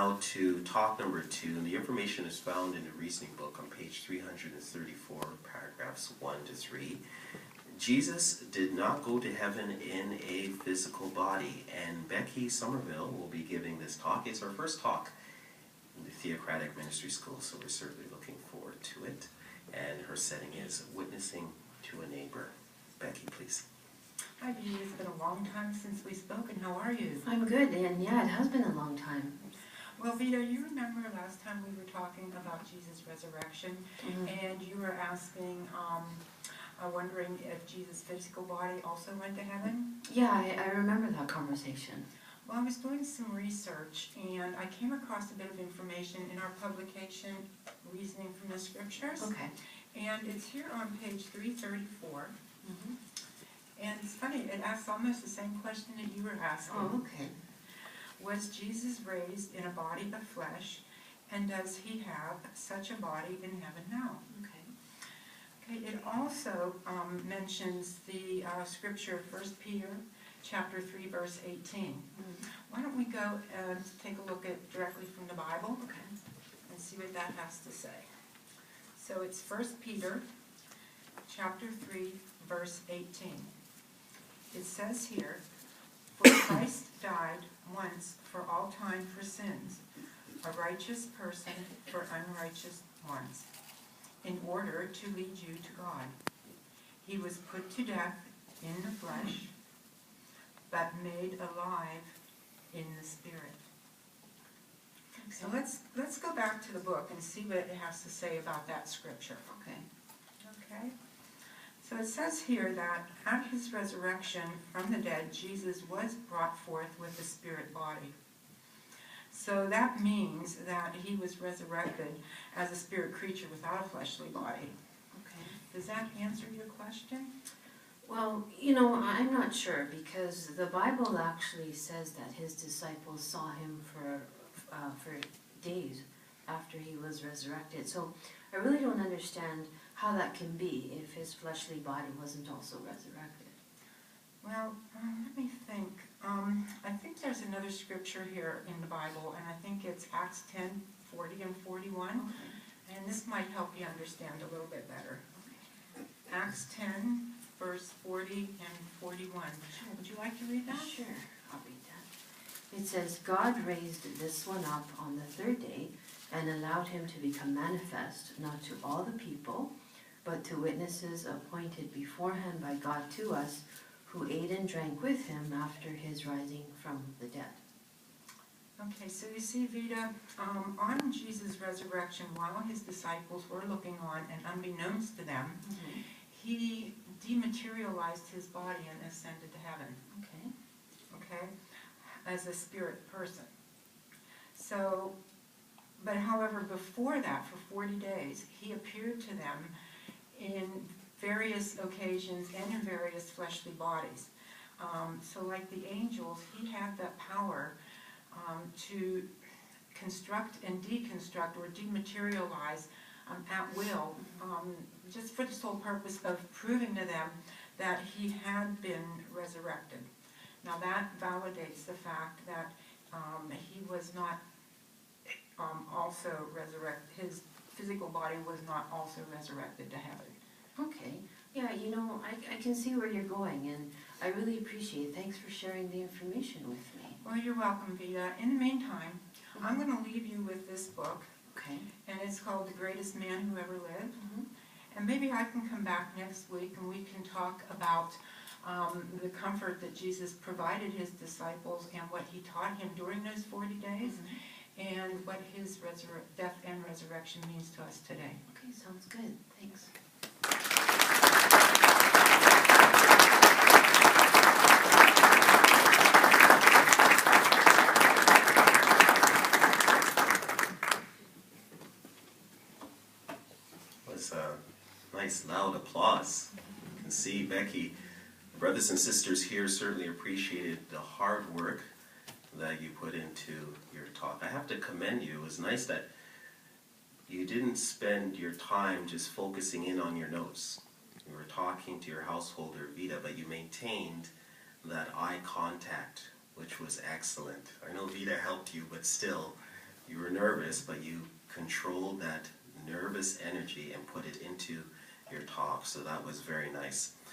now to talk number 2, and the information is found in the reasoning book on page 334, paragraphs 1 to 3. Jesus did not go to heaven in a physical body, and Beckie Somerville will be giving this talk. It's our first talk in the Theocratic Ministry School, so we're certainly looking forward to it. And her setting is witnessing to a neighbor. Beckie, please. Hi, Dee. It's been a long time since we've spoken. How are you? I'm good, and yeah, it has been a long time. Well, Vita, you remember last time we were talking about Jesus' resurrection, and you were asking, wondering if Jesus' physical body also went to heaven? Yeah, I remember that conversation. Well, I was doing some research, and I came across a bit of information in our publication, Reasoning from the Scriptures. Okay. And it's here on page 334. And it's funny, it asks almost the same question that you were asking. Oh, okay. Was Jesus raised in a body of flesh, and does he have such a body in heaven now? Okay. It also mentions the scripture, 1 Peter chapter 3, verse 18. Why don't we go and take a look at directly from the Bible, and see what that has to say. So it's 1 Peter chapter 3, verse 18. It says here, "For Christ died once for all time for sins, a righteous person for unrighteous ones, in order to lead you to God. He was put to death in the flesh, but made alive in the spirit." So let's go back to the book and see what it has to say about that scripture. Okay. So it says here that at his resurrection from the dead, Jesus was brought forth with a spirit body. So that means that he was resurrected as a spirit creature without a fleshly body. Okay. Does that answer your question? Well, you know, I'm not sure, because the Bible actually says that his disciples saw him for days after he was resurrected. So I really don't understand how that can be if his fleshly body wasn't also resurrected. Well, let me think. I think there's another scripture here in the Bible, and I think it's Acts 10, 40 and 41. And this might help you understand a little bit better. Acts 10, verse 40 and 41. Would you like to read that? Sure, I'll read that. It says, "God raised this one up on the third day and allowed him to become manifest, not to all the people, but to witnesses appointed beforehand by God to us, who ate and drank with him after his rising from the dead." Okay, so you see, Vita, on Jesus' resurrection, while his disciples were looking on, and unbeknownst to them, he dematerialized his body and ascended to heaven. Okay, as a spirit person. So, but however, before that, for 40 days, he appeared to them in various occasions and in various fleshly bodies. So like the angels, he had that power to construct and deconstruct or dematerialize at will, just for the sole purpose of proving to them that he had been resurrected. Now that validates the fact that he was not also resurrected, his physical body was not also resurrected to heaven. Okay. Yeah, you know, I can see where you're going, and I really appreciate it. Thanks for sharing the information with me. Well, you're welcome, Vita. In the meantime, I'm going to leave you with this book. Okay. And it's called The Greatest Man Who Ever Lived. And maybe I can come back next week and we can talk about the comfort that Jesus provided his disciples and what he taught him during those 40 days and what his death and resurrection means to us today. Okay, sounds good. Thanks. Was a nice loud applause. You can see Beckie, brothers and sisters here certainly appreciated the hard work that you put into your talk. I have to commend you. It was nice that you didn't spend your time just focusing in on your notes. You were talking to your householder, Vita, but you maintained that eye contact, which was excellent. I know Vita helped you, but still, You were nervous, but you controlled that nervous energy and put it into your talk. So that was very nice.